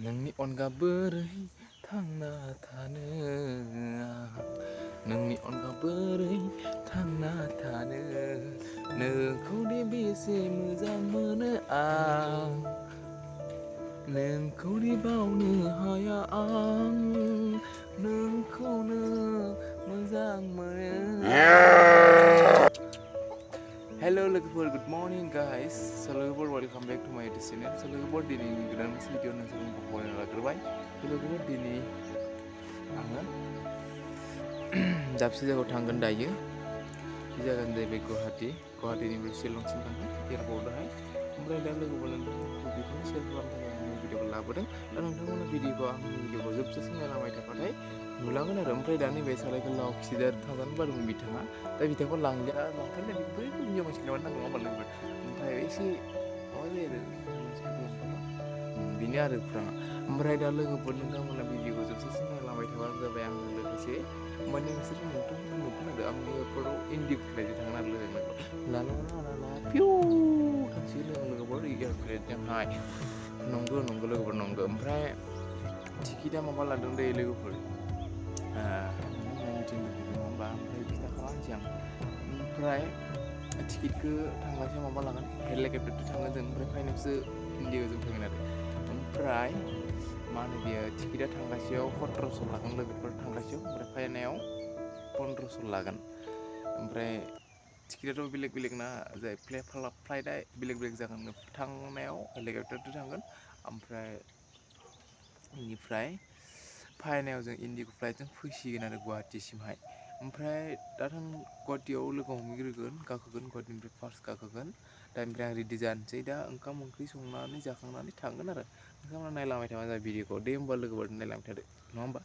नोंनि अनगा बोरै थांना थानो नोंनि अनगा बोरै थांना थानो नोंखौदि बेसे मोजां मोनो आं नोंखौदि बावनो हाया आं नोंखौनो मोजां मोनो Hello लोगोफोर गुड मर्निं गाइस लोगोफोर वेलकाम बेक टु माय इउटुब चेनेल लोगोफोर दिनैनि गोदान मोनसे भिडिअ नोंसोरखौ फरायनो लाग्रोबाय लोगोफोर दिनै आङो दाबसे जायगायाव थांगोन दायो बे जायगायानो जाहैबाय गुवाहाटीनिफ्राय शिलंसिम थांगोन एयारपर्टआवहाय ओमफ्राय दा लोगोफोर नोंथांमोनखौ बेखौनो शेयार खालामनो थाखाय आङो भिडिअखौ लाबोदों दा नोंथांमोना आंनि भिडिअखौ जोबजासिम नायलांबाय थाबाथाय नुलांगोन आरो ओमफ्राय दा नैबे सालाइखौ लाव खिसिदार थांजानो बारदोंमोन बिथाङा दा बिथांखौ लांफानो बै हिन्जाव मानसिखौ लांनो नांगौ नङा होमबा लोगोफोर ओमफ्राय एसे माबा जायो आरो मानसिफोरखौ लांफाबा बेनो आरो खुराङा ओमफ्राय दा लोगोफोर नोंथांमोना भिडिअखौ जोबजासिम नायलांबाय थाबानो जाबाय आंजों लोगोसे माने नोंथांमोना नुगोन आरो आं एयारपर्टआव इन्डिक फ्लाइटजों थांगोन आरो लोगोफोर ला फिउ थांसिगोन लोगोफोर एयारप्लेनजोंहाय नंगौ लोगोफोर नंगौ ओमफ्राय टिकेटआ माबा लादों दै लोगोफोर मिथिनो लुबैदों नङा होमबा ओमफ्राय खिन्थाखाला होनसै आं ओमफ्राय टिकेटखौ थांगासिनो माबा लागोन हेलिकप्टारजों थांगोन जों ओमफ्राय फाइनालसो इन्डियाजों फैगोन आरो ओमफ्राय मा होनो बेयो टिकेटआ थांगासेयाव 1700 लागोन लोगोफोर थांगासेयाव ओमफ्राय फैनायाव 1500 लागोन ओमफ्राय टिकेटआथ' बेलेग ना जाय फ्लाइटआ बेलेग जागोन थांनायाव हेलिकप्टारजों थांगोन ओमफ्राय बेनिफ्राय फैनायाव जों इन्डिग' फ्लाइटजों फैसिगोन आरो गुवाहाटीसिमहाय ओमफ्राय दा गुवाहाटीयाव लोगो हमहैग्रोगोन गाखोगोन गुवाहाटीनिफ्राय फार्स्ट गाखोगोन दा ओमफ्राय आं रेडि जानोसै दा ओंखाम ओंख्रि संनानै जाखांनानै थांगोन आरो नोंथांमोना नायलांबाय थाबानो जाबाय भिडिअखौ दे होमबा लोगोफोर नायलांबाय थादो नङा होमबा